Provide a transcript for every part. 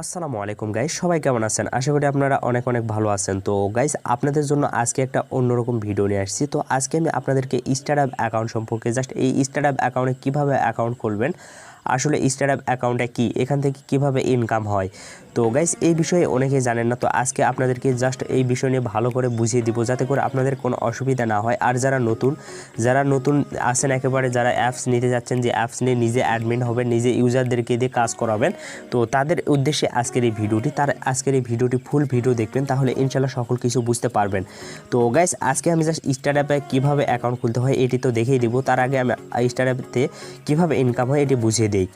আসসালামু আলাইকুম গাইস, সবাই কেমন আছেন? আশা করি আপনারা অনেক অনেক ভালো আছেন। তো গাইস, আপনাদের জন্য আজকে একটা অন্যরকম ভিডিও নিয়ে আসছি। তো আজকে আমি আপনাদেরকে স্টার্টআপ অ্যাকাউন্ট সম্পর্কে জাস্ট এই স্টার্টআপ অ্যাকাউন্টে কিভাবে অ্যাকাউন্ট খুলবেন, আসলে স্টার্টআপ অ্যাকাউন্টটা কি, এখান থেকে কিভাবে ইনকাম হয়। তো গাইস, এই বিষয়ে অনেকেই জানেন না। তো আজকে আপনাদেরকে জাস্ট এই বিষয় নিয়ে ভালো করে বুঝিয়ে দিব, যাতে করে আপনাদের কোনো অসুবিধা না হয়। আর যারা নতুন আছেন একেবারে, যারা অ্যাপস নিতে যাচ্ছেন, যে অ্যাপস নিয়ে নিজে অ্যাডমিন হবেন, নিজে ইউজারদেরকে দিয়ে কাজ করাবেন, তো তাদের উদ্দেশ্যে আজকের এই ভিডিওটি ফুল ভিডিও দেখবেন, তাহলে ইনশাল্লাহ সকল কিছু বুঝতে পারবেন। তো গাইস, আজকে আমি জাস্ট স্টার্টআপে কীভাবে অ্যাকাউন্ট খুলতে হয় এটি তো দেখিয়ে দিব। তার আগে আমি স্টার্টআপতে কীভাবে ইনকাম হয় এটি বুঝিয়ে দিই।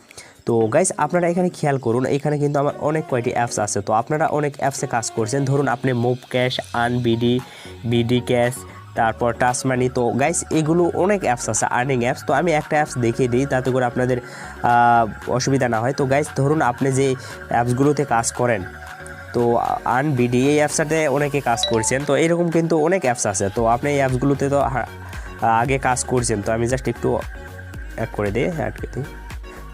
তো গাইস, আপনারা এখানে খেয়াল করুন, এখানে কিন্তু আমার অনেক কয়টি অ্যাপস আছে। তো আপনারা অনেক অ্যাপসে কাজ করছেন, ধরুন আপনি মুভ ক্যাশ, বিডি ক্যাশ, তারপর টাচ মানি। তো গাইস, এগুলো অনেক অ্যাপস আছে, আর্নিং অ্যাপস। তো আমি একটা অ্যাপস দেখিয়ে দিই, তাতে করে আপনাদের অসুবিধা না হয়। তো গাইস, ধরুন আপনি যে অ্যাপসগুলোতে কাজ করেন, তো বিডি এই অ্যাপসটাতে অনেকে কাজ করছেন। তো এরকম কিন্তু অনেক অ্যাপস আছে। তো আপনি এই অ্যাপসগুলোতে তো আগে কাজ করছেন। তো আমি জাস্ট একটু অ্যাড করে দিই।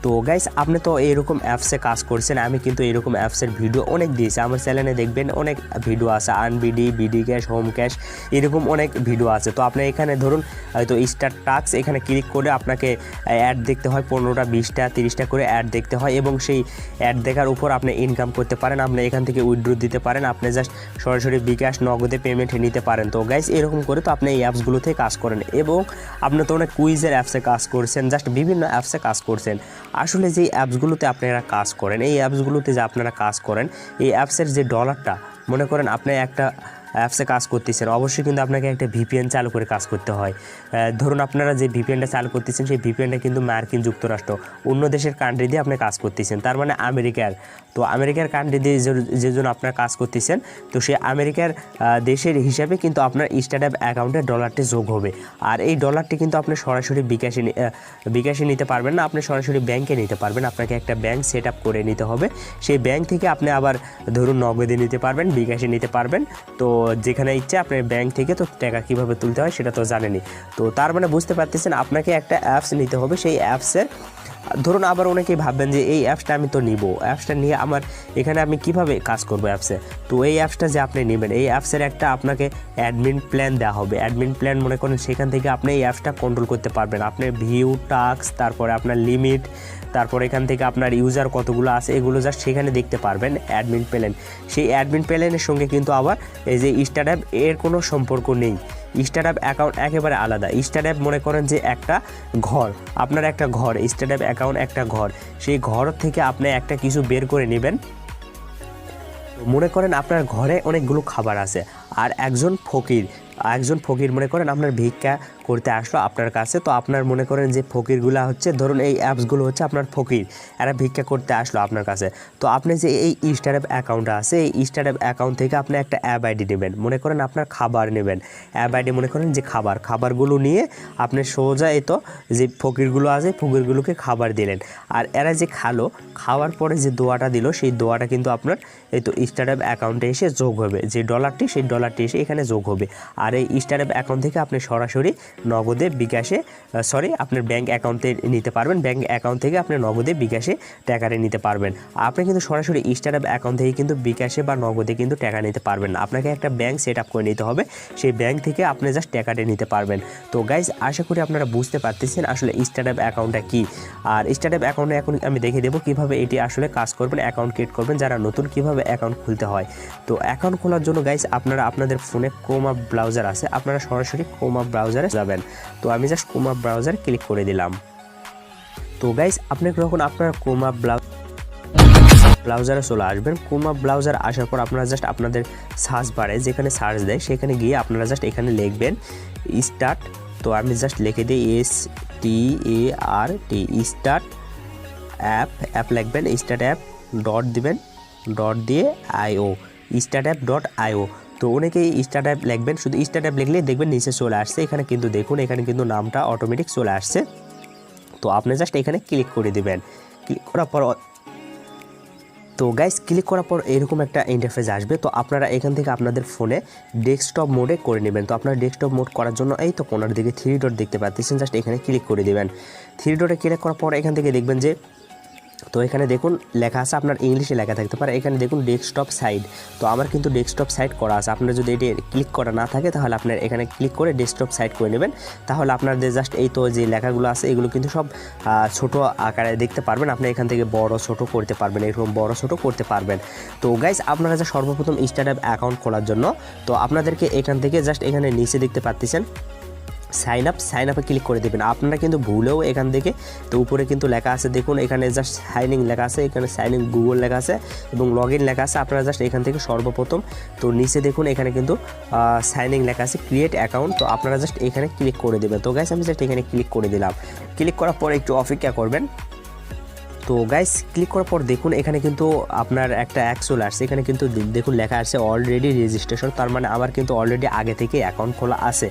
তো গাইস, আপনি তো এরকম অ্যাপসে কাজ করছেন, আমি কিন্তু এরকম অ্যাপসের ভিডিও অনেক দিয়েছি। আমার চ্যানেলে দেখবেন অনেক ভিডিও আছে, বিডি ক্যাশ, হোম ক্যাশ, এরকম অনেক ভিডিও আছে। তো আপনি এখানে ধরুন হয়তো স্টার্ট টাস্ক, এখানে ক্লিক করে আপনাকে অ্যাড দেখতে হয়, 15টা 20টা 30টা করে অ্যাড দেখতে হয়, এবং সেই অ্যাড দেখার উপর আপনি ইনকাম করতে পারেন। আপনি এখান থেকে উইথড্র দিতে পারেন, আপনি জাস্ট সরাসরি বিকাশ নগদে পেমেন্ট নিতে পারেন। তো গাইস, এরকম করে তো আপনি এই অ্যাপসগুলোতে কাজ করেন, এবং আপনি তো অনেক কুইজের অ্যাপসে কাজ করছেন, জাস্ট বিভিন্ন অ্যাপসে কাজ করছেন। আসলে যে অ্যাপসগুলোতে আপনারা কাজ করেন, এই অ্যাপসগুলোতে যে আপনারা কাজ করেন, এই অ্যাপসের যে ডলারটা, মনে করেন আপনি একটা অ্যাপসে কাজ করতেছেন, অবশ্যই কিন্তু আপনাকে একটা ভিপিএন চালু করে কাজ করতে হয়। ধরুন আপনারা যে ভিপিএনটা চালু করতেছেন, সেই ভিপিএনটা কিন্তু মার্কিন যুক্তরাষ্ট্র, অন্য দেশের কান্ট্রি দিয়ে আপনি কাজ করতেছেন, তার মানে আমেরিকার। তো আমেরিকার কান্ট্রি দিয়ে যে জন্য আপনারা কাজ করতেছেন, তো সেই আমেরিকার দেশের হিসাবে কিন্তু আপনার স্টার্টআপ অ্যাকাউন্টে ডলারটি যোগ হবে। আর এই ডলারটি কিন্তু আপনি সরাসরি বিকাশে নিতে পারবেন না, আপনি সরাসরি ব্যাংকে নিতে পারবেন। আপনাকে একটা ব্যাংক সেট আপ করে নিতে হবে। সেই ব্যাংক থেকে আপনি আবার ধরুন নগদে নিতে পারবেন, বিকাশে নিতে পারবেন। তো যেখানে ইচ্ছে আপনার ব্যাংক থেকে তো টাকা কীভাবে তুলতে হয় সেটা তো জানেনই। তো তার মানে বুঝতে পারতেছেন, আপনাকে একটা অ্যাপস নিতে হবে। সেই অ্যাপসের ধরুন আবার অনেকেই ভাববেন যে এই অ্যাপসটা আমি তো নিব, অ্যাপসটা নিয়ে আমার এখানে আমি কিভাবে কাজ করব অ্যাপসে। তো এই অ্যাপসটা যে আপনি নেবেন, এই অ্যাপসের একটা আপনাকে অ্যাডমিন প্ল্যান দেওয়া হবে। অ্যাডমিন প্ল্যান মনে করেন, সেখান থেকে আপনি এই অ্যাপসটা কন্ট্রোল করতে পারবেন। আপনি ভিউ, টাস্ক, তারপরে আপনার লিমিট, তারপর এখান থেকে আপনার ইউজার কতগুলো আছে, এগুলো জাস্ট সেখানে দেখতে পারবেন অ্যাডমিন প্ল্যান। সেই অ্যাডমিন প্ল্যানের সঙ্গে কিন্তু আবার এই যে স্টার্টআপ, এর কোনো সম্পর্ক নেই। স্টার্টআপ অ্যাকাউন্ট একেবারে আলাদা। স্টার্টআপ মনে করেন যে একটা ঘর, আপনার একটা ঘর, স্টার্টআপ অ্যাকাউন্ট একটা ঘর। সেই ঘর থেকে আপনি একটা কিছু বের করে নেবেন। মনে করেন আপনার ঘরে অনেকগুলো খাবার আছে, আর একজন ফকির মনে করেন আপনার ভিক্ষা করতে আসলো আপনার কাছে। তো আপনার মনে করেন যে ফকিরগুলো হচ্ছে, ধরুন এই অ্যাপসগুলো হচ্ছে আপনার ফকির, এরা ভিক্ষা করতে আসলো আপনার কাছে। তো আপনি যে এই স্টার্টআপ অ্যাকাউন্টটা আছে, এই স্টার্টআপ অ্যাকাউন্ট থেকে আপনি একটা অ্যাপ আইডি নেবেন। মনে করেন আপনার খাবার নেবেন, অ্যাপ আইডি মনে করেন যে খাবারগুলো নিয়ে আপনি সোজা এই তো যে ফকিরগুলো আছে, ফকিরগুলোকে খাবার দিলেন। আর এরা যে খাওয়ার পরে যে দোয়াটা দিল, সেই দোয়াটা কিন্তু আপনার এই তো স্টার্টআপ অ্যাকাউন্টে এসে যোগ হবে। যে ডলারটি, সেই ডলারটি এসে এখানে যোগ হবে। আর এই স্টার্টআপ অ্যাকাউন্ট থেকে আপনি সরাসরি নগদে বিকাশে আপনার ব্যাংক অ্যাকাউন্টে নিতে পারবেন। ব্যাংক অ্যাকাউন্ট থেকে আপনি নগদে বিকাশে টাকাটা নিতে পারবেন। আপনি কিন্তু সরাসরি স্টার্টআপ অ্যাকাউন্ট থেকে কিন্তু বিকাশে বা নগদে কিন্তু টাকা নিতে পারবেন না। আপনাকে একটা ব্যাংক সেট আপ করে নিতে হবে, সেই ব্যাংক থেকে আপনি জাস্ট টাকাটা নিতে পারবেন। তো গাইজ, আশা করি আপনারা বুঝতে পারতেছেন আসলে স্টার্টআপ অ্যাকাউন্টটা কী। আর স্টার্টআপ অ্যাকাউন্টে এখন আমি দেখে দেবো কীভাবে এটি আসলে কাজ করবেন, অ্যাকাউন্ট ক্রিয়েট করবেন, যারা নতুন কীভাবে অ্যাকাউন্ট খুলতে হয়। তো অ্যাকাউন্ট খোলার জন্য গাইজ, আপনারা আপনাদের ফোনে ক্রোম ব্রাউজার আছে, আপনারা সরাসরি ক্রোম ব্রাউজারে যাবেন। তো আমি জাস্ট ক্রোম ব্রাউজার ক্লিক করে দিলাম। তো গাইস, আপনি যখন আপনার ক্রোম ব্রাউজারে চলে আসবেন, ক্রোম ব্রাউজার আসার পর আপনারা জাস্ট আপনাদের সার্চ বারে যেখানে সার্চ দেয়, সেখানে গিয়ে আপনারা জাস্ট এখানে লিখবেন স্টার্ট। তো আমি জাস্ট লিখে দিই START, স্টার্ট অ্যাপ লিখবেন, স্টার্ট অ্যাপ ডট দিবেন, ডট দিয়ে IO, startup.io। তো অনেকেই স্টার্টআপ লিখবেন, শুধু স্টার্টআপ লিখলেই দেখবেন নিচে চলে আসছে। এখানে কিন্তু দেখুন, এখানে কিন্তু নামটা অটোমেটিক চলে আসছে। তো আপনি জাস্ট এখানে ক্লিক করে দিবেন। ক্লিক করার পর ক্লিক করার পর এরকম একটা ইন্টারফেস আসবে। তো আপনারা এখান থেকে আপনাদের ফোনে ডেস্কটপ মোডে করে নেবেন। তো আপনার ডেস্কটপ মোড করার জন্য এই তো কোনার দিকে 3 ডট দেখতে পাচ্ছেন, জাস্ট এখানে ক্লিক করে দিবেন। 3 ডটে ক্লিক করার পর এখান থেকে দেখবেন যে তো এখানে দেখুন লেখা আছে, আপনার ইংলিশে লেখা থাকতে পারে। এখানে দেখুন ডেস্কটপ সাইট, তো আমার কিন্তু ডেস্কটপ সাইট করা আছে। আপনার যদি এটি ক্লিক করা না থাকে তাহলে আপনার এখানে ক্লিক করে ডেস্কটপ সাইট করে নেবেন। তাহলে আপনাদের জাস্ট এই তো যে লেখাগুলো আছে এগুলো কিন্তু সব ছোট আকারে দেখতে পারবেন। আপনি এখান থেকে বড় ছোট করতে পারবেন, এরকম বড় ছোট করতে পারবেন। তো গাইস আপনারা যে সর্বপ্রথম স্টার্টআপ অ্যাকাউন্ট খোলার জন্য তো আপনাদেরকে এখান থেকে জাস্ট এখানে নিচে দেখতে পাচ্ছেন সাইন আপে ক্লিক করে দেবেন। আপনারা কিন্তু ভুলেও এখান থেকে তো উপরে কিন্তু লেখা আছে দেখুন, এখানে জাস্ট সাইন ইন লেখা আছে, এখানে সাইন ইন গুগল লেখা আছে এবং লগ ইন লেখা আছে। আপনারা জাস্ট এখান থেকে সর্বপ্রথম তো নিচে দেখুন এখানে কিন্তু সাইন ইন লেখা আছে ক্রিয়েট অ্যাকাউন্ট, তো আপনারা জাস্ট এখানে ক্লিক করে দেবেন। তো গাইস আমি জাস্ট এখানে ক্লিক করে দিলাম। ক্লিক করার পর একটু অপেক্ষা করবেন। তো গাইস ক্লিক করার পর দেখুন এখানে কিন্তু আপনার একটা অ্যাড চলে আসছে। এখানে কিন্তু দেখুন লেখা আছে অলরেডি রেজিস্ট্রেশন, তার মানে আমার কিন্তু অলরেডি আগে থেকে অ্যাকাউন্ট খোলা আছে।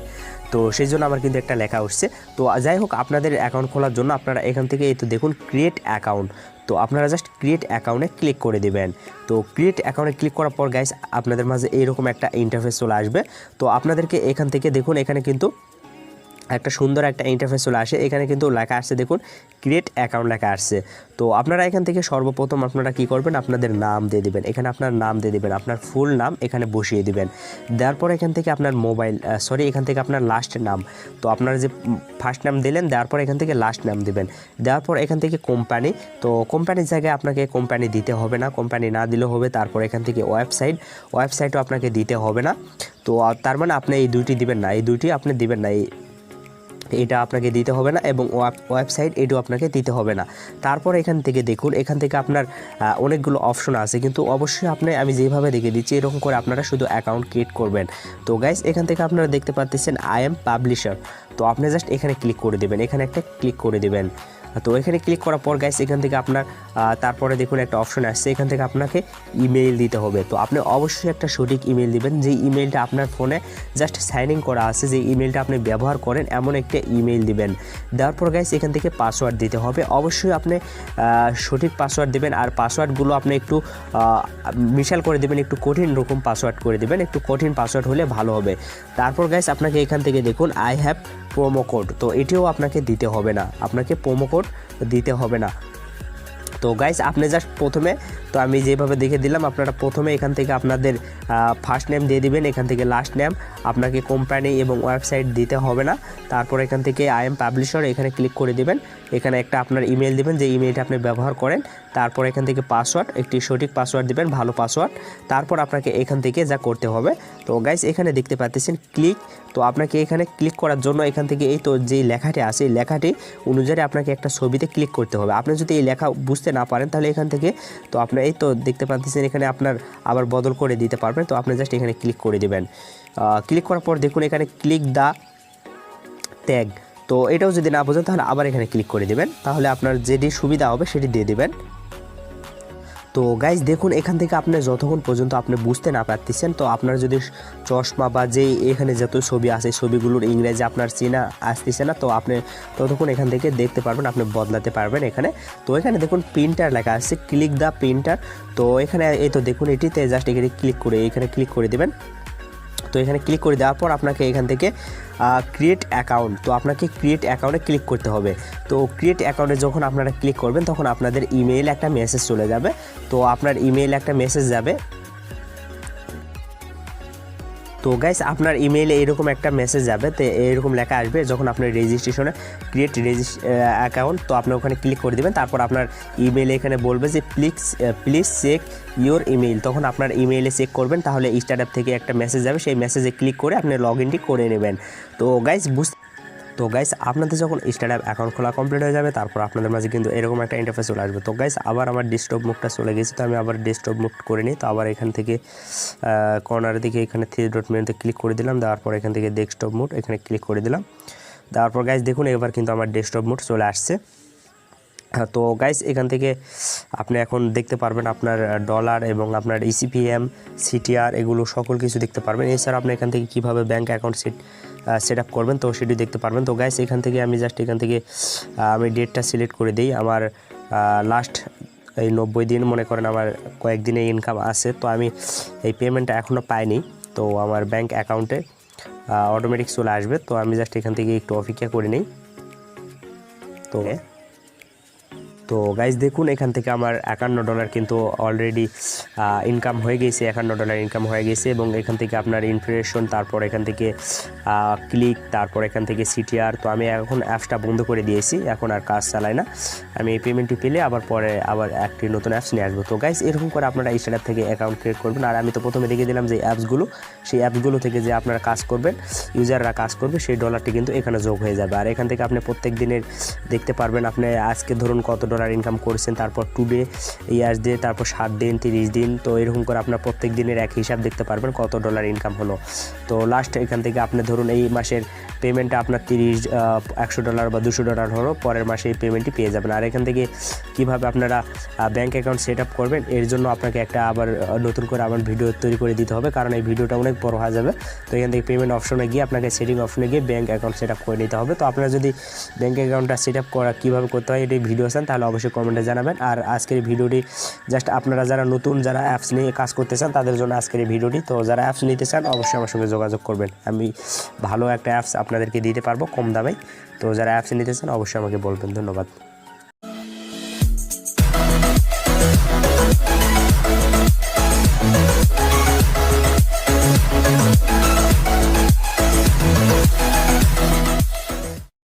তো সেই জন্য আমার কিন্তু একটা লেখা উঠছে। তো যাই হোক আপনাদের অ্যাকাউন্ট খোলার জন্য আপনারা এখান থেকে এই তো দেখুন ক্রিয়েট অ্যাকাউন্ট, তো আপনারা জাস্ট ক্রিয়েট অ্যাকাউন্টে ক্লিক করে দিবেন। তো ক্রিয়েট অ্যাকাউন্টে ক্লিক করার পর গাইস আপনাদের মাঝে এইরকম একটা ইন্টারফেস চলে আসবে। তো আপনাদেরকে এখান থেকে দেখুন এখানে কিন্তু একটা সুন্দর একটা ইন্টারফেস চলে আসে। এখানে কিন্তু লেখা আসছে দেখুন ক্রিয়েট অ্যাকাউন্ট লেখা আসছে। তো আপনারা এখান থেকে সর্বপ্রথম আপনারা কি করবেন, আপনাদের নাম দিয়ে দিবেন। এখানে আপনার নাম দিয়ে দিবেন, আপনার ফুল নাম এখানে বসিয়ে দিবেন। দেওয়ার পর এখান থেকে আপনার এখান থেকে আপনার লাস্ট নাম, তো আপনারা যে ফার্স্ট নাম দিলেন দেওয়ার পর এখান থেকে লাস্ট নাম দিবেন। দেওয়ার পর এখান থেকে কোম্পানি, তো কোম্পানির জায়গায় আপনাকে কোম্পানি দিতে হবে না, কোম্পানি না দিলেও হবে। তারপর এখান থেকে ওয়েবসাইটও আপনাকে দিতে হবে না। তো তার মানে আপনি এই দুইটি দিবেন না, এই দুইটি আপনি দিবেন না, এটা আপনাকে দিতে হবে না এবং ওয়েবসাইট এটাও আপনাকে দিতে হবে না। তারপর এখান থেকে দেখুন এখান থেকে আপনার অনেকগুলো অপশন আছে, কিন্তু অবশ্যই আমি যেভাবে দেখে দিচ্ছি এরকম করে আপনারা শুধু অ্যাকাউন্ট ক্রিয়েট করবেন। তো গাইস এখান থেকে আপনারা দেখতে পাচ্ছেন আই এম পাবলিশার, তো আপনি জাস্ট এখানে ক্লিক করে দেবেন, এখানে একটা ক্লিক করে দেবেন। তো এখানে ক্লিক করার পর গাইস এখান থেকে আপনার তারপরে দেখুন একটা অপশন আসছে, এখান থেকে আপনাকে ইমেইল দিতে হবে। তো আপনি অবশ্যই একটা সঠিক ইমেইল দিবেন, যেই ইমেইলটা আপনার ফোনে জাস্ট সাইন ইন করা আছে, যে ইমেইলটা আপনি ব্যবহার করেন এমন একটা ইমেইল দিবেন। দেওয়ার পর গাইস এখান থেকে পাসওয়ার্ড দিতে হবে, অবশ্যই আপনি সঠিক পাসওয়ার্ড দিবেন। আর পাসওয়ার্ডগুলো আপনি একটু মিশাল করে দেবেন, একটু কঠিন রকম পাসওয়ার্ড করে দেবেন, একটু কঠিন পাসওয়ার্ড হলে ভালো হবে। তারপর গাইস আপনাকে এখান থেকে দেখুন আই হ্যাভ প্রোমো কোড, তো এটিও আপনাকে দিতে হবে না, আপনাকে প্রোমো কোড দিতে হবে না। তো গাইস আপনি জাস্ট প্রথমে, তো আমি যেভাবে দেখে দিলাম, আপনারা প্রথমে এখান থেকে আপনাদের ফার্স্ট নেম দিয়ে দিবেন, এখান থেকে লাস্ট নেম, আপনাকে কোম্পানি এবং ওয়েবসাইট দিতে হবে না। তারপর এখান থেকে আই এম পাবলিশার এখানে ক্লিক করে দিবেন, এখানে একটা আপনার ইমেল দিবেন যে ইমেলটা আপনি ব্যবহার করেন। তারপর এখান থেকে পাসওয়ার্ড, একটি সঠিক পাসওয়ার্ড দিবেন, ভালো পাসওয়ার্ড। তারপর আপনাকে এখান থেকে যা করতে হবে, তো গাইস এখানে দেখতে পাচ্ছেন ক্লিক, তো আপনাকে এখানে ক্লিক করার জন্য এখান থেকে এই তো যে লেখাটি আছে এই লেখাটি অনুযায়ী আপনাকে একটা ছবিতে ক্লিক করতে হবে। আপনি যদি এই লেখা বুঝতে না পারেন তাহলে এখান থেকে তো আপনার এই তো দেখতে পাচ্ছেন এখানে আপনার আবার বদল করে দিতে পারবেন। তো আপনি জাস্ট এখানে ক্লিক করে দিবেন। ক্লিক করার পর দেখুন এখানে ক্লিক দ্য ট্যাগ, তো এটাও যদি না বোঝেন তাহলে আবার এখানে ক্লিক করে দিবেন, তাহলে আপনার যেটি সুবিধা হবে সেটি দিয়ে দিবেন। তো গাইজ দেখুন এখান থেকে আপনি যতক্ষণ পর্যন্ত আপনি বুঝতে না পারতেছেন, তো আপনার যদি চশমা বা যে এখানে যত ছবি আছে ছবিগুলোর ইংরেজি আপনার চেনা আসতেছে না, তো আপনি ততক্ষণ এখান থেকে দেখতে পারবেন, আপনি বদলাতে পারবেন এখানে। তো এখানে দেখুন প্রিন্টার লেখা আছে, ক্লিক দ্য প্রিন্টার, তো এখানে এই তো দেখুন এটিতে জাস্ট এখানে ক্লিক করে দেবেন। তো এখানে ক্লিক করে দেওয়ার পর আপনাকে এখান থেকে ক্রিয়েট অ্যাকাউন্ট, তো আপনাকে ক্রিয়েট অ্যাকাউন্টে ক্লিক করতে হবে। তো ক্রিয়েট অ্যাকাউন্টে যখন আপনারা ক্লিক করবেন তখন আপনাদের ইমেইলে একটা মেসেজ চলে যাবে, তো আপনার ইমেইলে একটা মেসেজ যাবে। তো গাইস আপনার ইমেইলে এরকম একটা মেসেজ যাবে, তো এরকম লেখা আসবে যখন আপনার রেজিস্ট্রেশনে ক্রিয়েট অ্যাকাউন্ট, তো আপনি ওখানে ক্লিক করে দেবেন। তারপর আপনার ইমেইলে এখানে বলবে যে প্লিজ চেক ইওর ইমেইল, তখন আপনার ইমেইলে চেক করবেন, তাহলে স্টার্টআপ থেকে একটা মেসেজ যাবে, সেই মেসেজে ক্লিক করে আপনি লগ ইনটি করে নেবেন। তো গাইস আপনাদের যখন স্টার্টআপ অ্যাকাউন্ট খোলা কমপ্লিট হয়ে যাবে তারপর আপনাদের মাঝে কিন্তু এরকম একটা ইন্টারফেস চলে আসবে। তো গাইস আবার আমার ডেস্কটপ মুডটা চলে গেছে, তো আমি আবার ডেস্কটপ মুড করে নিই। তো আবার এখান থেকে কর্নারের দিকে এখানে 3 ডট মেনুতে ক্লিক করে দিলাম, দেওয়ার পর এখান থেকে ডেস্কটপ মুড এখানে ক্লিক করে দিলাম। দেওয়ার পর গাইস দেখুন এবার কিন্তু আমার ডেস্কটপ মুড চলে আসছে। তো গাইস এখান থেকে আপনি এখন দেখতে পারবেন আপনার ডলার এবং আপনার ইসিপিএম সিটিআর এগুলো সকল কিছু দেখতে পারবেন। এছাড়া আপনি এখান থেকে কীভাবে ব্যাঙ্ক অ্যাকাউন্ট সেট আপ করবেন তো সেটি দেখতে পারবেন। তো গাইস এখান থেকে আমি জাস্ট এখান থেকে আমি ডেটটা সিলেক্ট করে দিই, আমার লাস্ট এই 90 দিন মনে করেন আমার কয়েকদিনে ইনকাম আছে, তো আমি এই পেমেন্টটা এখনও পাইনি, তো আমার ব্যাঙ্ক অ্যাকাউন্টে অটোমেটিক চলে আসবে। তো আমি জাস্ট এখান থেকে একটু অপেক্ষা করে নিই। তো গাইজ দেখুন এখান থেকে আমার $51 কিন্তু অলরেডি ইনকাম হয়ে গেছে, $51 ইনকাম হয়ে গেছে। এবং এখান থেকে আপনার ইনফ্লেশন, তারপর এখান থেকে ক্লিক, তারপর এখান থেকে সিটিআর। তো আমি এখন অ্যাপসটা বন্ধ করে দিয়েছি, এখন আর কাজ চালাই না। আমি এই পেমেন্টটি পেলে পরে আবার একটি নতুন অ্যাপস নিয়ে আসবো। তো গাইজ এরকম করে আপনারা স্টার্টআপ থেকে অ্যাকাউন্ট ক্রিয়েট করবেন। আর আমি তো প্রথমে দেখিয়ে দিলাম যে অ্যাপসগুলো, সেই অ্যাপসগুলো থেকে যে আপনারা কাজ করবেন, ইউজাররা কাজ করবে, সেই ডলারটি কিন্তু এখানে যোগ হয়ে যাবে। আর এখান থেকে আপনি প্রত্যেক দিনের দেখতে পারবেন, আপনি আজকে ধরুন কত ডলার ইনকাম করেছেন, তারপর টুডে, ইয়ারডে, তারপর 7 দিন, 30 দিন। তো এরকম করে আপনার প্রত্যেক দিনের এক হিসাব দেখতে পারবেন কত ডলার ইনকাম হলো। তো লাস্ট এখান থেকে আপনি ধরুন এই মাসের পেমেন্টটা আপনার $100 বা $200 হলো, পরের মাসে এই পেমেন্টটি পেয়ে যাবেন। আর এখান থেকে কীভাবে আপনারা ব্যাঙ্ক অ্যাকাউন্ট সেট আপ করবেন, এর জন্য আপনাকে একটা আবার নতুন করে আবার ভিডিও তৈরি করে দিতে হবে, কারণ এই ভিডিওটা অনেক বড় হয়ে যাবে। তো এখান থেকে পেমেন্ট অপশনে গিয়ে আপনাকে সেটিং অপশনে গিয়ে ব্যাঙ্ক অ্যাকাউন্ট সেট আপ করে নিতে হবে। তো আপনারা যদি ব্যাঙ্ক অ্যাকাউন্টটা সেট আপ করা কীভাবে করতে হয় এটি ভিডিও চান, তাহলে অবশ্যই কমেন্টে জানাবেন। আর আজকের ভিডিওটি জাস্ট আপনারা যারা নতুন, যারা অ্যাপস নিয়ে কাজ করতে চান তাদের জন্য আজকের এই ভিডিওটি। তো যারা অ্যাপস নিতে চান অবশ্যই আমার সঙ্গে যোগাযোগ করবেন, আমি ভালো একটা অ্যাপস আপনাদেরকে দিতে পারবো কম দামে। তো যারা অ্যাপস নিতে চান অবশ্যই আমাকে বলবেন। ধন্যবাদ।